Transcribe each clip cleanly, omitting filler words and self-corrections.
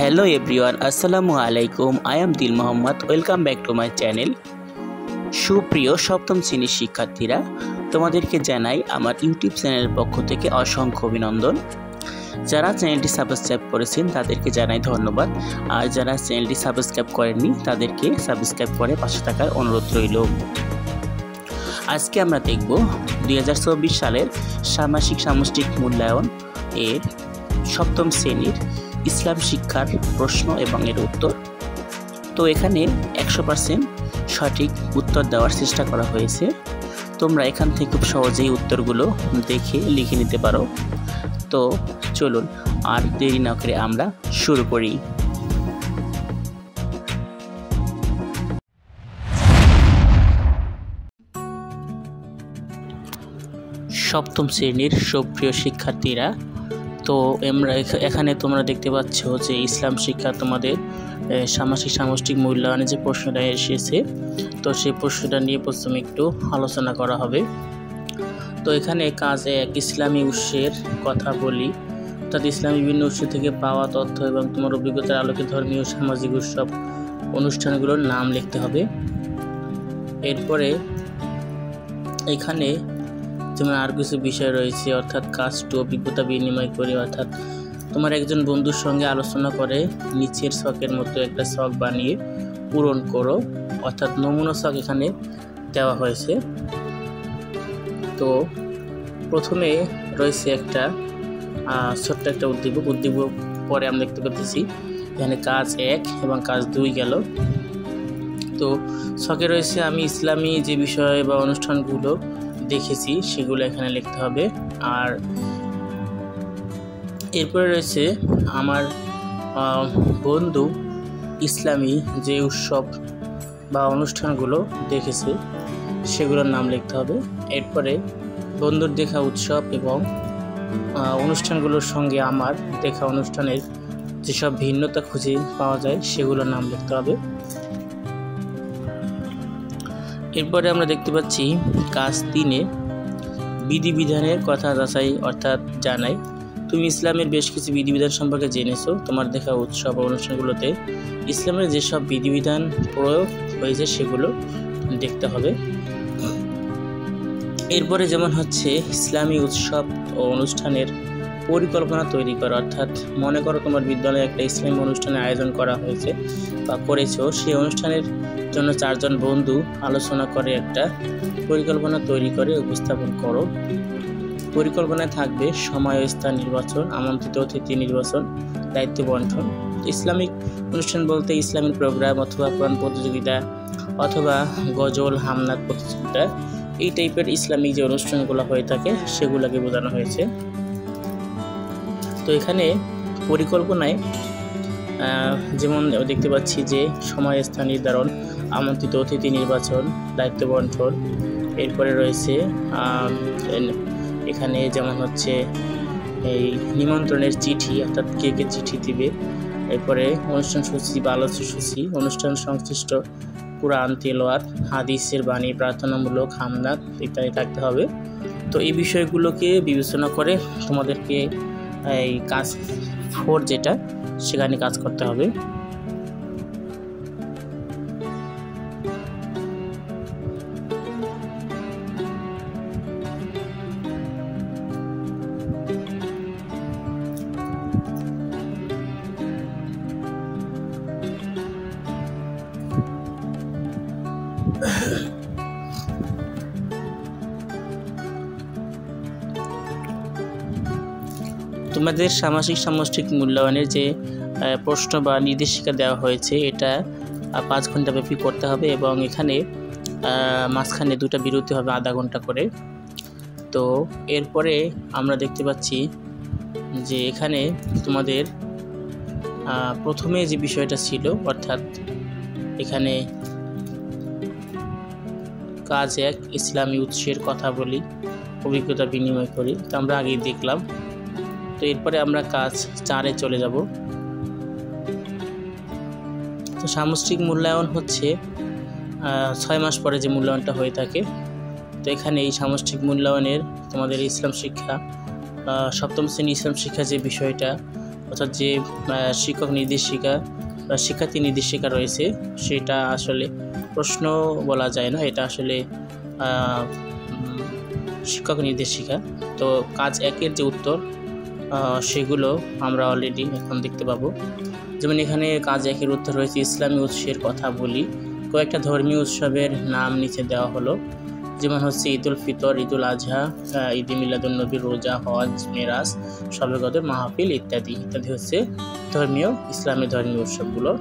Hello everyone, আসসালামু আলাইকুম। I am দিল Mohammad. Welcome back to my channel. সুপ্রিয় সপ্তম শ্রেণীর শিক্ষার্থীরা, তোমাদেরকে জানাই আমার ইউটিউব চ্যানেলের পক্ষ থেকে অসংখ্য অভিনন্দন। যারা চ্যানেলটি সাবস্ক্রাইব করেছেন তাদেরকে জানাই ধন্যবাদ, আর যারা চ্যানেলটি সাবস্ক্রাইব করেননি তাদেরকে সাবস্ক্রাইব করে পাশে থাকার অনুরোধ রইল। আজকে আমরা দেখব 2024 সালের ষান্মাসিক সামষ্টিক মূল্যায়ন এর সপ্তম শ্রেণীর ইসলাম শিক্ষার প্রশ্ন এবং এর উত্তর। তো এখানে 100% সঠিক উত্তর দেওয়ার চেষ্টা করা হয়েছে। তোমরা এখান থেকে খুব সহজেই উত্তরগুলো দেখে লিখে নিতে পারো। তো চলুন আর দেরি না করে আমরা শুরু করি। সপ্তম শ্রেণীর সুপ্রিয় শিক্ষার্থীরা, তো আমরা এখানে তোমরা দেখতে পাচ্ছ যে ইসলাম শিক্ষা তোমাদের ষান্মাসিক সামষ্টিক মূল্যায়নে যে প্রশ্নটা এসেছে, তো সেই প্রশ্নটা নিয়ে প্রথমে একটু আলোচনা করা হবে। তো এখানে কাজ 1, ইসলামী উৎসের কথা বলি, অর্থাৎ ইসলামী বিভিন্ন উৎস থেকে পাওয়া তথ্য এবং তোমার অভিজ্ঞতার আলোকে ধর্মীয় সামাজিক উৎসব অনুষ্ঠানগুলোর নাম লিখতে হবে। এরপরে এখানে যেমন আর কিছু বিষয় রয়েছে, অর্থাৎ কাজ 2, অভিজ্ঞতা বিনিময় করে, অর্থাৎ তোমার একজন বন্ধুর সঙ্গে আলোচনা করে নিচের ছকের মতো একটা ছক বানিয়ে পূরণ করো, অর্থাৎ নমুনা ছক এখানে দেওয়া হয়েছে। তো প্রথমে রয়েছে একটা ছোট্ট একটা উদ্দীপক পরে আমরা দেখতে পাচ্ছি এখানে কাজ 1 এবং কাজ 2 গেল। তো ছকে রয়েছে আমি ইসলামী যে বিষয় বা অনুষ্ঠানগুলো দেখেছি সেগুলো এখানে লিখতে হবে। আর এরপরে রয়েছে আমার বন্ধু ইসলামী যে উৎসব বা অনুষ্ঠানগুলো দেখেছে সেগুলোর নাম লিখতে হবে। এরপরে বন্ধুর দেখা উৎসব এবং অনুষ্ঠানগুলোর সঙ্গে আমার দেখা অনুষ্ঠানের যেসব ভিন্নতা খুঁজে পাওয়া যায় সেগুলোর নাম লিখতে হবে। এরপরে আমরা দেখতে পাচ্ছি কাজ 3-এ বিধিবিধানের কথা যাচাই, অর্থাৎ জানাই তুমি ইসলামের বেশ কিছু বিধিবিধান সম্পর্কে জেনেছো। তোমার দেখা উৎসব ও অনুষ্ঠানগুলোতে ইসলামের যেসব বিধিবিধান প্রয়োগ হয়েছে সেগুলো দেখতে হবে। এরপরে যেমন হচ্ছে ইসলামী উৎসব ও অনুষ্ঠানের পরিকল্পনা তৈরি করা, অর্থাৎ মনে করো তোমার বিদ্যালয়ে একটা ইসলামী অনুষ্ঠানের আয়োজন করা হয়েছে বা করেছো, সেই অনুষ্ঠানের জন্য 4 জন বন্ধু আলোচনা করে একটা পরিকল্পনা তৈরি করে উপস্থাপন করো। পরিকল্পনায় থাকবে সময় ও স্থান নির্বাচন, আমন্ত্রিত অতিথি নির্বাচন, দায়িত্ব বন্টন। ইসলামিক অনুষ্ঠান বলতে ইসলামিক প্রোগ্রাম অথবা কোরআন প্রতিযোগিতা অথবা গজল হামনাত প্রতিযোগিতা, এই টাইপের ইসলামিক যে অনুষ্ঠানগুলো হয়ে থাকে সেগুলোকে বোঝানো হয়েছে। তো এখানে পরিকল্পনায় যেমন দেখতে পাচ্ছি যে সময় স্থান নির্ধারণ, আমন্ত্রিত অতিথি নির্বাচন, দায়িত্ব বন্টন। এরপরে রয়েছে এখানে যেমন হচ্ছে এই নিমন্ত্রণের চিঠি, অর্থাৎ কে কে চিঠি দিবে। এরপরে অনুষ্ঠান সূচি বা আলোচ্য সূচি, অনুষ্ঠান সংশ্লিষ্ট কুরআন তেলাওয়াত, হাদিসের বাণী, প্রার্থনামূলক হামনাত ইত্যাদি থাকতে হবে। তো এই বিষয়গুলোকে বিবেচনা করে তোমাদেরকে এই কাজ 4 যেটা সেখানে কাজ করতে হবে। তোমাদের ষান্মাসিক সামষ্টিক মূল্যায়নের যে প্রশ্ন বা নির্দেশিকা দেওয়া হয়েছে এটা 5 ঘন্টা ব্যাপী করতে হবে এবং এখানে মাঝখানে 2টা বিরতি হবে আধা ঘন্টা করে। তো এরপরে আমরা দেখতে পাচ্ছি যে এখানে তোমাদের প্রথমে যে বিষয়টা ছিল, অর্থাৎ এখানে কাজ 1, ইসলামী উৎসের কথা বলি, অভিজ্ঞতা বিনিময় করি, তো আমরা আগেই দেখলাম। তো এরপরে আমরা কাজ 4-এ চলে যাব। তো সামষ্টিক মূল্যায়ন হচ্ছে 6 মাস পরে যে মূল্যায়নটা হয়ে থাকে। তো এখানে এই সামষ্টিক মূল্যায়নের তোমাদের ইসলাম শিক্ষা সপ্তম শ্রেণী ইসলাম শিক্ষা যে বিষয়টা অর্থাৎ যে শিক্ষক নির্দেশিকা বা শিক্ষার্থী নির্দেশিকা রয়েছে সেটা আসলে প্রশ্ন বলা যায় না, এটা আসলে শিক্ষক নির্দেশিকা। তো কাজ 1-এর যে উত্তর সেগুলো আমরা অলরেডি এখন দেখতে পাবো। যেমন এখানে কাজ 1-এর উত্তর রয়েছে ইসলামী উৎসের কথা বলি। কয়েকটা ধর্মীয় উৎসবের নাম নিচে দেওয়া হলো, যেমন হচ্ছে ঈদুল ফিতর, ঈদুল আজহা, ঈদে মিলাদুন্নবী, রোজা, হজ, মেরাজ, শবে কদর, মাহফিল ইত্যাদি ইত্যাদি হচ্ছে ইসলামী ধর্মীয় উৎসবগুলো।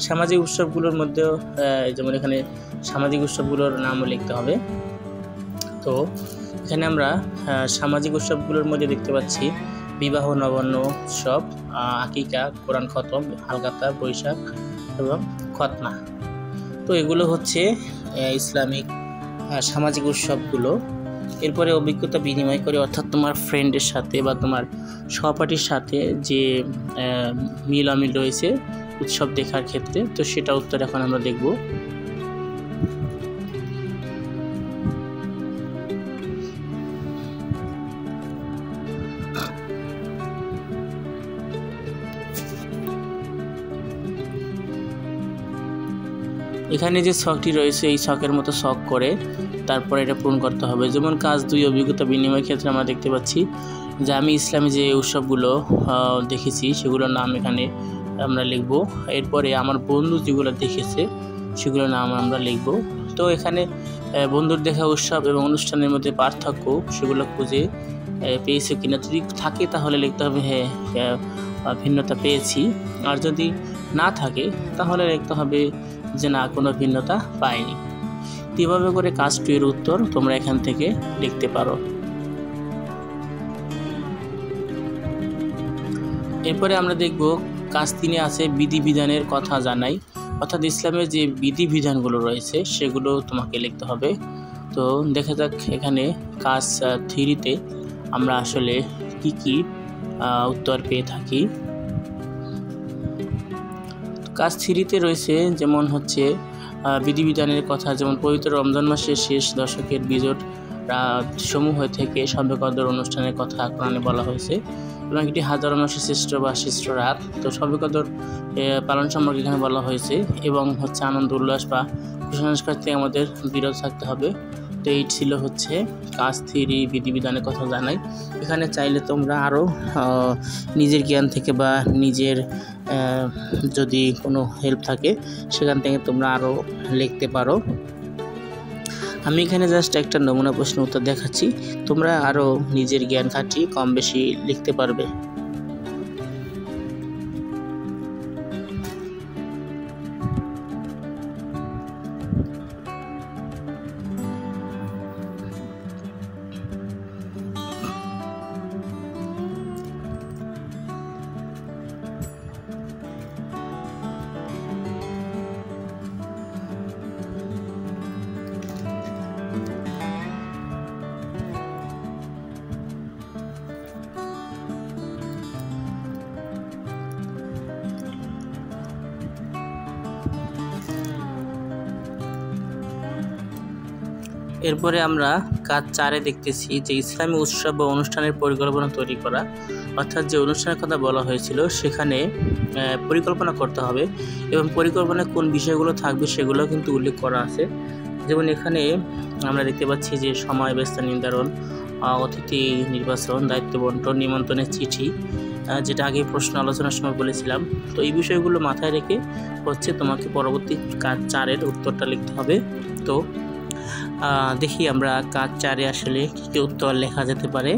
সামাজিক উৎসবগুলোর মধ্যেও যেমন এখানে সামাজিক উৎসবগুলোর নামও লিখতে হবে। তো এখানে আমরা সামাজিক উৎসবগুলোর মধ্যে দেখতে পাচ্ছি বিবাহ, নবান্ন উৎসব, আকিকা, কোরআন খতম, হালখাতা, বৈশাখ এবং খতনা। তো এগুলো হচ্ছে ইসলামিক সামাজিক উৎসবগুলো। এরপরে অভিজ্ঞতা বিনিময় করে, অর্থাৎ তোমার ফ্রেন্ডের সাথে বা তোমার সহপাঠীর সাথে যে মিল অমিল রয়েছে উৎসব দেখার ক্ষেত্রে, তো সেটা উত্তর এখন আমরা দেখব। এখানে যে ছকটি রয়েছে এই ছকের মতো ছক করে তারপরে এটা পূরণ করতে হবে। যেমন কাজ 2 অভিজ্ঞতা বিনিময় ক্ষেত্রে আমরা দেখতে পাচ্ছি যে আমি ইসলামী যে উৎসবগুলো দেখেছি সেগুলোর নাম এখানে আমরা লিখব। এরপরে আমার বন্ধু যেগুলো দেখেছে সেগুলোর নাম আমরা লিখব। তো এখানে বন্ধুর দেখা উৎসব এবং অনুষ্ঠানের মধ্যে পার্থক্য সেগুলো খুঁজে পেয়েছে কিনা, যদি থাকে তাহলে লিখতে হবে হ্যাঁ ভিন্নতা পেয়েছি, আর যদি না থাকে তাহলে লিখতে হবে যে না, কোনো ভিন্নতা পাইনি। এভাবে করে কাজ 2-এর উত্তর তোমরা এখান থেকে লিখতে পারো। এরপরে আমরা দেখব কাজ 3-এ আছে বিধিবিধানের কথা জানাই, অর্থাৎ ইসলামের যে বিধিবিধানগুলো রয়েছে সেগুলো তোমাকে লিখতে হবে। তো দেখা যাক এখানে কাজ 3-তে আমরা আসলে কি কি উত্তর পেয়ে থাকি। কাজ 3-তে রয়েছে যেমন হচ্ছে বিধিবিধানের কথা, যেমন পবিত্র রমজান মাসের শেষ দশকের বিজোড় সমূহ থেকে শবে কদর অনুষ্ঠানের কথা কোরআনে বলা হয়েছে এবং এটি হাজার মাসের শ্রেষ্ঠ বা শ্রেষ্ঠ রাত। তো শবে কদর পালন সম্পর্কে এখানে বলা হয়েছে এবং হচ্ছে আনন্দ উল্লাস বা কুসংস্কার থেকে আমাদের বিরত থাকতে হবে। তো এই ছিল হচ্ছে কাজ 3 বিধিবিধানের কথা জানাই। এখানে চাইলে তোমরা আরও নিজের জ্ঞান থেকে বা নিজের যদি কোনো হেল্প থাকে সেখান থেকে তোমরা আরও লিখতে পারো। আমি এখানে জাস্ট একটা নমুনা প্রশ্ন উত্তর দেখাচ্ছি, তোমরা আরও নিজের জ্ঞান খাটিয়ে কম বেশি লিখতে পারবে। এরপরে আমরা কাজ 4-এ দেখতেছি যে ইসলামী উৎসব বা অনুষ্ঠানের পরিকল্পনা তৈরি করা, অর্থাৎ যে অনুষ্ঠানের কথা বলা হয়েছিল সেখানে পরিকল্পনা করতে হবে এবং পরিকল্পনায় কোন বিষয়গুলো থাকবে সেগুলো কিন্তু উল্লেখ করা আছে। যেমন এখানে আমরা দেখতে পাচ্ছি যে সময় ব্যবস্থা নির্ধারণ, অতিথি নির্বাচন, দায়িত্ব বন্টন, নিমন্ত্রণের চিঠি, যেটা আগে প্রশ্ন আলোচনার সময় বলেছিলাম। তো এই বিষয়গুলো মাথায় রেখে হচ্ছে তোমাকে পরবর্তী কাজ 4-এর উত্তরটা লিখতে হবে। তো দেখি আমরা কাজ 4-এ আসলে কী কী উত্তর লেখা যেতে পারে।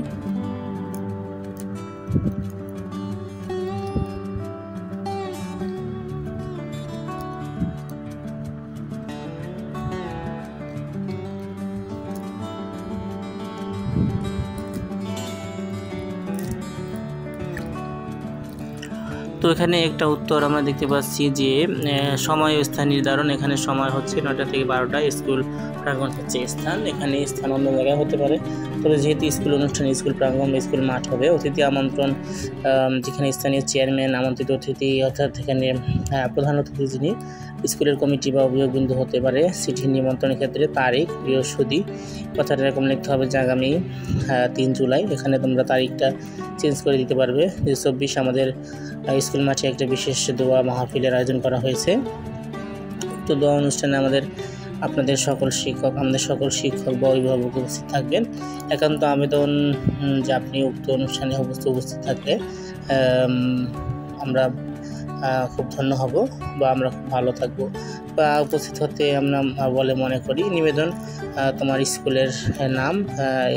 তো এখানে একটা উত্তর আমরা দেখতে পাচ্ছি যে সময় ও স্থান নির্ধারণ। এখানে সময় হচ্ছে 9টা থেকে 12টা, স্কুল প্রাঙ্গণ হচ্ছে স্থান। এখানে স্থান অন্য জায়গায় হতে পারে, তবে যেহেতু স্কুল অনুষ্ঠান স্কুল প্রাঙ্গণ বা স্কুল মাঠ হবে। অতিথি আমন্ত্রণ, যেখানে স্থানীয় চেয়ারম্যান আমন্ত্রিত অতিথি, অর্থাৎ এখানে প্রধান অতিথি যিনি স্কুলের কমিটি বা অভিভাবকবৃন্দ হতে পারে। চিঠি নিমন্ত্রণের ক্ষেত্রে তারিখ, বৃহস্পতি, কথাটা এরকম লিখতে হবে যে আগামী 3 জুলাই। এখানে তোমরা তারিখটা চেঞ্জ করে দিতে পারবে। 24 আমাদের স্কুল মাঠে একটা বিশেষ দোয়া মাহফিলের আয়োজন করা হয়েছে। তো দোয়া অনুষ্ঠানে আপনাদের সকল শিক্ষক বা অভিভাবক উপস্থিত থাকবেন। একান্ত আবেদন যে আপনি উক্ত অনুষ্ঠানে উপস্থিত থাকলে আমরা খুব ধন্য হব বা আমরা খুব ভালো থাকবো বা উপস্থিত হতে আমরা বলে মনে করি। নিবেদন তোমার স্কুলের নাম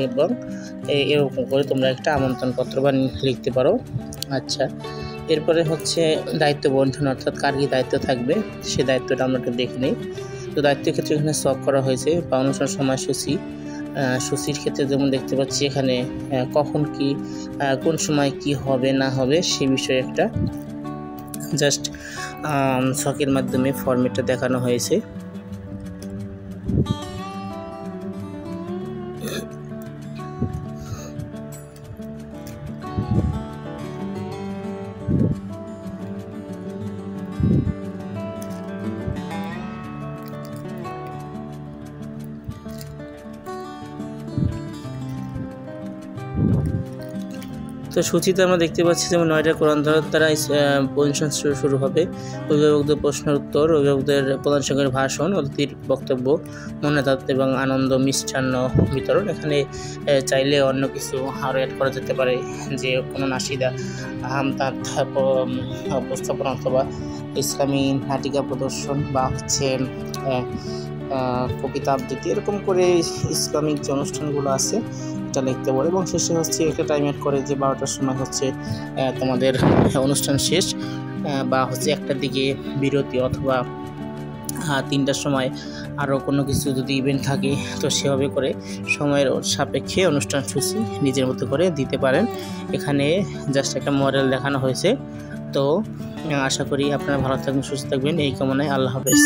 এবং এরকম করে তোমরা একটা আমন্ত্রণপত্র বা লিখতে পারো। আচ্ছা, এরপরে হচ্ছে দায়িত্ব বন্টন, অর্থাৎ কার কী দায়িত্ব থাকবে সে দায়িত্বটা আমরা একটু দেখে নিই। তো দায়িত্বের ক্ষেত্রে এখানে সব করা হয়েছে বা অনুষ্ঠান সময়সূচির ক্ষেত্রে যেমন দেখতে পাচ্ছি এখানে কখন কি কোন সময় কি হবে না হবে সে বিষয়ে একটা জাস্ট ছকের মাধ্যমে ফরম্যাটটা দেখানো হয়েছে। তো সূচিতে আমরা দেখতে পাচ্ছি যেমন 9টা কোরআন ধরার দ্বারা অনুষ্ঠান শুরু হবে। অভিভাবকদের প্রশ্নের উত্তর, অভিভাবকদের প্রধান শিক্ষকের ভাষণ, অতিথির বক্তব্য, মনোনাদ এবং আনন্দ মিষ্টান্ন বিতরণ। এখানে চাইলে অন্য কিছু আরও অ্যাড করা যেতে পারে, যে কোনো নাশিদা, হামতাত উপস্থাপন অথবা ইসলামী নাটিকা প্রদর্শন বা হচ্ছে কবিতা আবৃত্তি, এরকম করে ইসলামিক যে অনুষ্ঠানগুলো আছে এটা লিখতে পারে। এবং শেষে হচ্ছে একটা টাইম অ্যাড করে যে 12টার সময় হচ্ছে তোমাদের অনুষ্ঠান শেষ বা হচ্ছে 1টার দিকে বিরতি, অথবা 3টার সময় আরও কোনো কিছু যদি ইভেন্ট থাকে তো সেভাবে করে সময়ের সাপেক্ষে অনুষ্ঠান সূচি নিজের মতো করে দিতে পারেন। এখানে জাস্ট একটা মডেল দেখানো হয়েছে। তো আশা করি আপনারা ভালো থাকবেন, সুস্থ থাকবেন, এই কামনায় আল্লাহ হাফেজ।